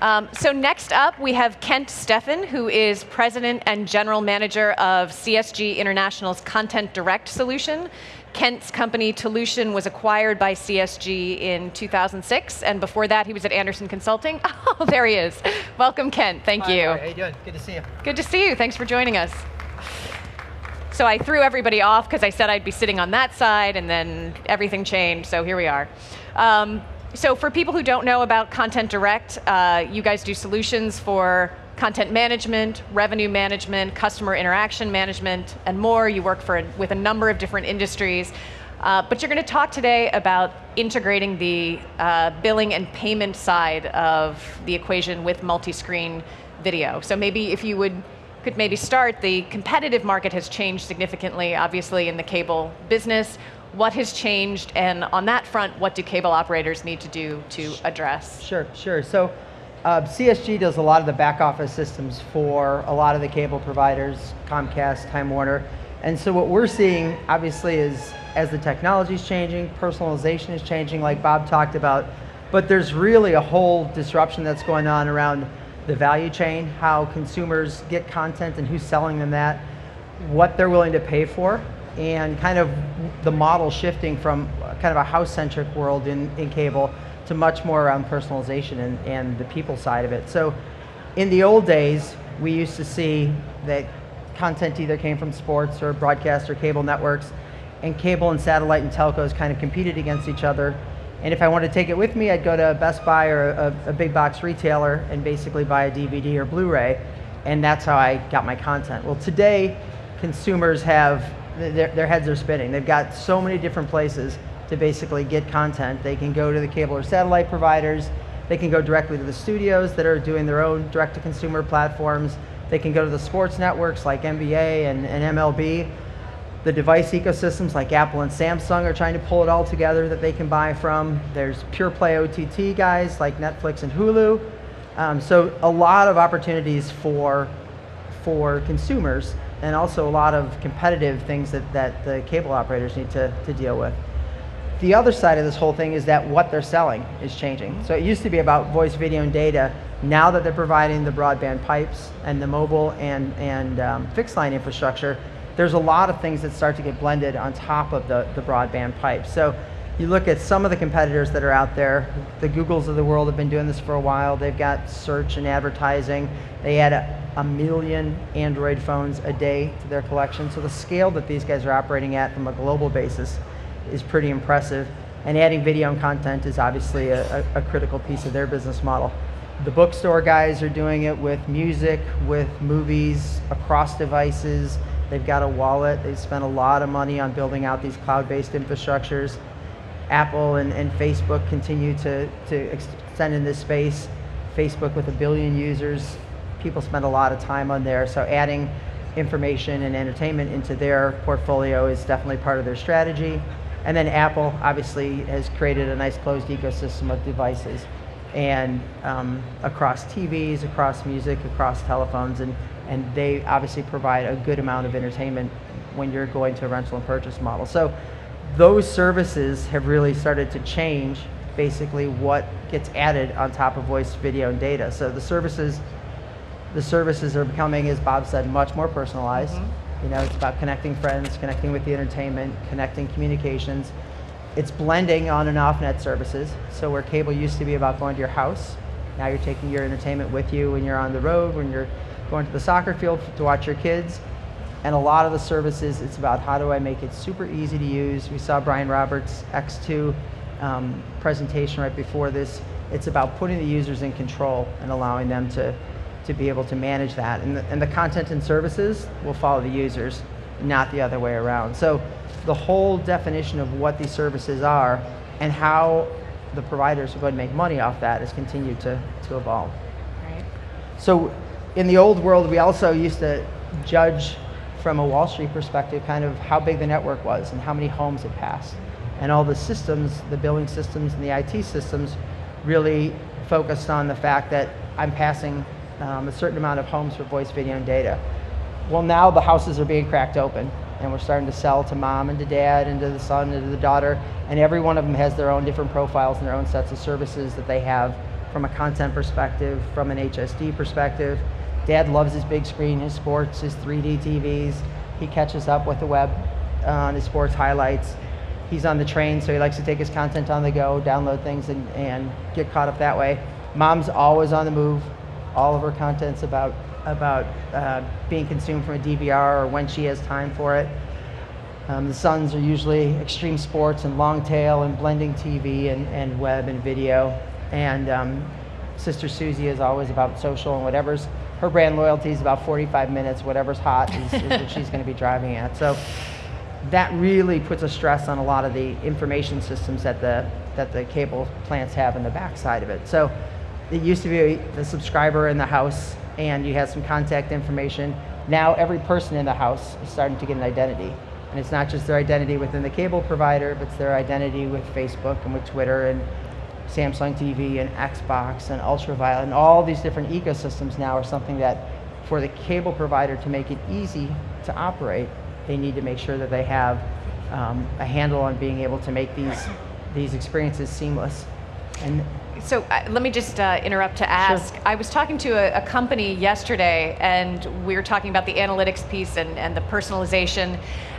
So next up, we have Kent Steffen, who is President and General Manager of CSG International's Content Direct solution. Kent's company, Tolution, was acquired by CSG in 2006, and before that, he was at Anderson Consulting. Oh, there he is. Welcome, Kent. Thank you. Hi, how you doing? Good to see you. Good to see you. Thanks for joining us. So I threw everybody off because I said I'd be sitting on that side, and then everything changed, so here we are. So for people who don't know about Content Direct, you guys do solutions for content management, revenue management, customer interaction management, and more. You work with a number of different industries. But you're going to talk today about integrating the billing and payment side of the equation with multi-screen video. So maybe if you could maybe start, the competitive market has changed significantly, obviously, in the cable business. What has changed, and on that front, what do cable operators need to do to address? Sure. So CSG does a lot of the back office systems for a lot of the cable providers, Comcast, Time Warner. And so what we're seeing, obviously, is as the technology is changing, personalization is changing, like Bob talked about, but there's really a whole disruption that's going on around the value chain, how consumers get content and who's selling them that, what they're willing to pay for, and kind of the model shifting from kind of a house-centric world in cable to much more around personalization and the people side of it. So in the old days, we used to see that content either came from sports or broadcast or cable networks, and cable and satellite and telcos kind of competed against each other. And if I wanted to take it with me, I'd go to Best Buy or a big box retailer and basically buy a DVD or Blu-ray, and that's how I got my content. Well, today, consumers have, their heads are spinning. They've got so many different places to basically get content. They can go to the cable or satellite providers. They can go directly to the studios that are doing their own direct-to-consumer platforms. They can go to the sports networks like NBA and MLB. The device ecosystems like Apple and Samsung are trying to pull it all together that they can buy from. There's pure play OTT guys like Netflix and Hulu. So a lot of opportunities for consumers, and also a lot of competitive things that the cable operators need to deal with. The other side of this whole thing is that what they're selling is changing. So it used to be about voice, video, and data. Now that they're providing the broadband pipes and the mobile and fixed line infrastructure, there's a lot of things that start to get blended on top of the broadband pipe. So you look at some of the competitors that are out there, the Googles of the world have been doing this for a while. They've got search and advertising. They add a million Android phones a day to their collection. So the scale that these guys are operating at from a global basis is pretty impressive. And adding video and content is obviously a critical piece of their business model. The bookstore guys are doing it with music, with movies, across devices. They've got a wallet. They've spent a lot of money on building out these cloud-based infrastructures. Apple and Facebook continue to extend in this space. Facebook with 1 billion users, people spend a lot of time on there. So adding information and entertainment into their portfolio is definitely part of their strategy. And then Apple obviously has created a nice closed ecosystem of devices, and across TVs, across music, across telephones, and they obviously provide a good amount of entertainment when you're going to a rental and purchase model. So those services have really started to change basically what gets added on top of voice, video, and data. So the services are becoming, as Bob said, much more personalized. Mm-hmm. You know, it's about connecting friends, connecting with the entertainment, connecting communications. It's blending on and off net services. So where cable used to be about going to your house, now you're taking your entertainment with you when you're on the road, when you're going to the soccer field to watch your kids. And a lot of the services, it's about how do I make it super easy to use. We saw Brian Roberts' X2 presentation right before this. It's about putting the users in control and allowing them to be able to manage that. And the content and services will follow the users, not the other way around. So the whole definition of what these services are and how the providers are going to make money off that has continued to evolve. Right. So in the old world, we also used to judge from a Wall Street perspective kind of how big the network was and how many homes it passed. And all the systems, the billing systems and the IT systems really focused on the fact that I'm passing a certain amount of homes for voice, video, and data. Well, now the houses are being cracked open, and we're starting to sell to mom and to dad and to the son and to the daughter, and every one of them has their own different profiles and their own sets of services that they have from a content perspective, from an HSD perspective. Dad loves his big screen, his sports, his 3D TVs. He catches up with the web on his sports highlights. He's on the train, so he likes to take his content on the go, download things, and get caught up that way. Mom's always on the move. All of her content's about being consumed from a DVR or when she has time for it. The sons are usually extreme sports and long tail and blending TV and web and video. And Sister Susie is always about social and whatever's, her brand loyalty is about 45 minutes, whatever's hot is what she's gonna be driving at. So that really puts a stress on a lot of the information systems that the cable plants have in the backside of it. So it used to be the subscriber in the house and you had some contact information. Now every person in the house is starting to get an identity. And it's not just their identity within the cable provider, but it's their identity with Facebook and with Twitter and Samsung TV and Xbox and Ultraviolet, and all these different ecosystems now are something that for the cable provider to make it easy to operate, they need to make sure that they have a handle on being able to make these experiences seamless. And so let me just interrupt to ask. Sure. I was talking to a company yesterday, and we were talking about the analytics piece and the personalization,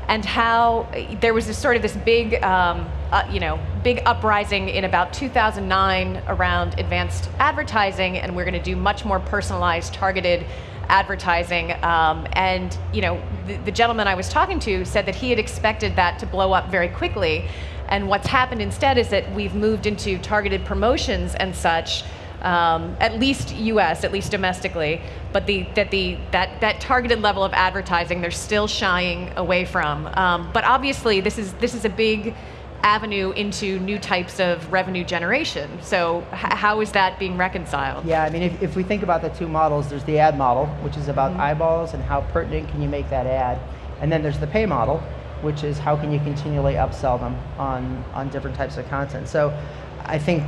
and how there was this big, big uprising in about 2009 around advanced advertising, and we're going to do much more personalized, targeted advertising. And the gentleman I was talking to said that he had expected that to blow up very quickly. And what's happened instead is that we've moved into targeted promotions and such, at least US, at least domestically, but that targeted level of advertising they're still shying away from. But obviously this is a big avenue into new types of revenue generation. So how is that being reconciled? yeah, I mean, if we think about the two models, there's the ad model, which is about eyeballs and how pertinent can you make that ad. And then there's the pay model, which is how can you continually upsell them on different types of content. So I think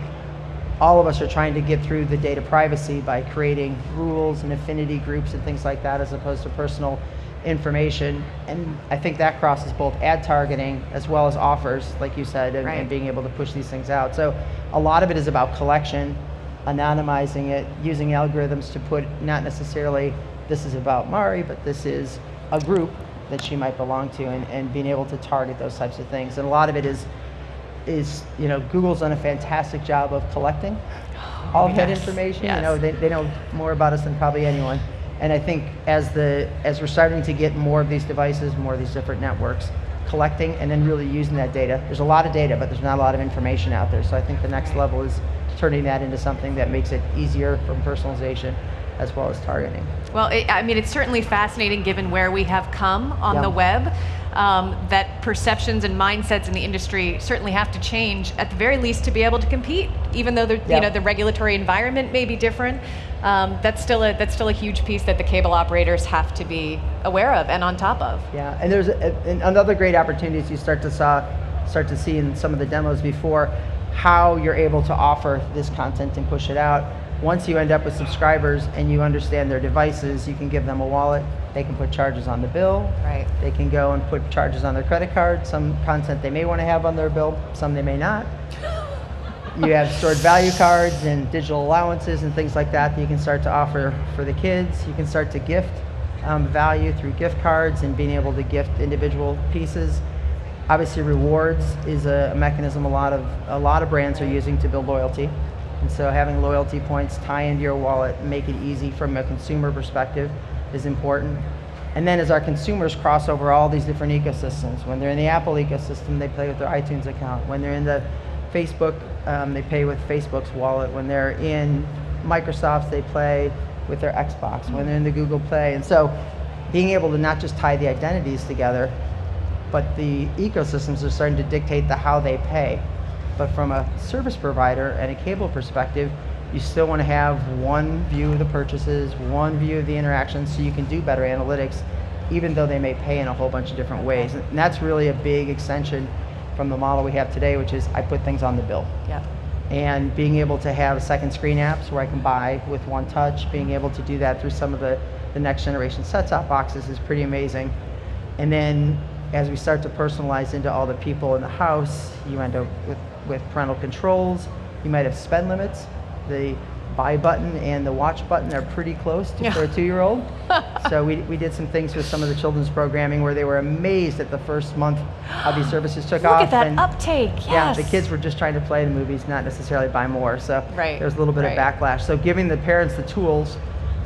all of us are trying to get through the data privacy by creating rules and affinity groups and things like that as opposed to personal information. And I think that crosses both ad targeting as well as offers, like you said, and being able to push these things out. So a lot of it is about collection, anonymizing it, using algorithms to put not necessarily this is about Mari, but this is a group that she might belong to, and being able to target those types of things. And a lot of it is Google's done a fantastic job of collecting all of that information. Yes. They know more about us than probably anyone. And I think as we're starting to get more of these devices, more of these different networks, collecting and then really using that data. There's a lot of data, but there's not a lot of information out there. So I think the next level is turning that into something that makes it easier from personalization as well as targeting. Well, it's certainly fascinating given where we have come on the web, that perceptions and mindsets in the industry certainly have to change at the very least to be able to compete, even though the regulatory environment may be different. That's still a huge piece that the cable operators have to be aware of and on top of. Yeah, and there's another great opportunity you start to see in some of the demos before, how you're able to offer this content and push it out. Once you end up with subscribers and you understand their devices, you can give them a wallet. They can put charges on the bill. Right. They can go and put charges on their credit card. Some content they may want to have on their bill, some they may not. You have stored value cards and digital allowances and things like that you can start to offer for the kids. You can start to gift value through gift cards and being able to gift individual pieces. Obviously, rewards is a mechanism a lot of brands are using to build loyalty. And so having loyalty points tie into your wallet and make it easy from a consumer perspective is important. And then as our consumers cross over all these different ecosystems, when they're in the Apple ecosystem, they play with their iTunes account. When they're in the Facebook, they pay with Facebook's wallet. When they're in Microsoft's, they play with their Xbox. When they're in the Google Play. And so being able to not just tie the identities together, but the ecosystems are starting to dictate how they pay. But from a service provider and a cable perspective, you still want to have one view of the purchases, one view of the interactions, so you can do better analytics, even though they may pay in a whole bunch of different ways. And that's really a big extension from the model we have today, which is I put things on the bill. Yeah. And being able to have second screen apps where I can buy with one touch, being able to do that through some of the next generation set-top boxes is pretty amazing. And then as we start to personalize into all the people in the house, you end up with parental controls. You might have spend limits. The buy button and the watch button are pretty close to, for a 2-year-old. So we did some things with some of the children's programming where they were amazed at the first month how these services took off. Look at that uptake, yes. Yeah, the kids were just trying to play the movies, not necessarily buy more. So right, there's a little bit of backlash. So giving the parents the tools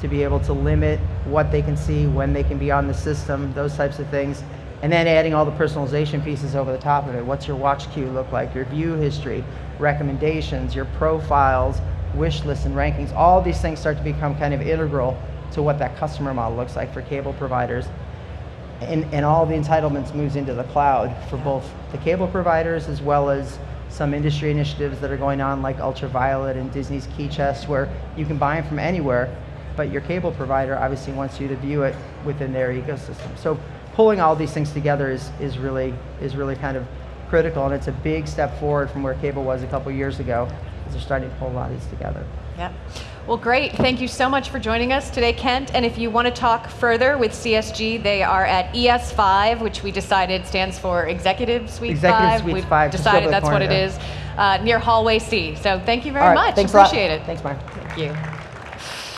to be able to limit what they can see, when they can be on the system, those types of things. And then adding all the personalization pieces over the top of it. What's your watch queue look like? Your view history, recommendations, your profiles, wish lists and rankings. All these things start to become kind of integral to what that customer model looks like for cable providers. And all the entitlements moves into the cloud for both the cable providers as well as some industry initiatives that are going on like Ultraviolet and Disney's Key Chest, where you can buy them from anywhere, but your cable provider obviously wants you to view it within their ecosystem. So pulling all these things together is really kind of critical, and it's a big step forward from where cable was a couple years ago, as they're starting to pull a lot of these together. Yep. Well, great. Thank you so much for joining us today, Kent. And if you want to talk further with CSG, they are at ES5, which we decided stands for Executive Suite 5. Executive Suite 5. We've decided that's what it is, near Hallway C. So thank you very much. Thanks Appreciate a lot. it. Thanks, Mark. Thank you.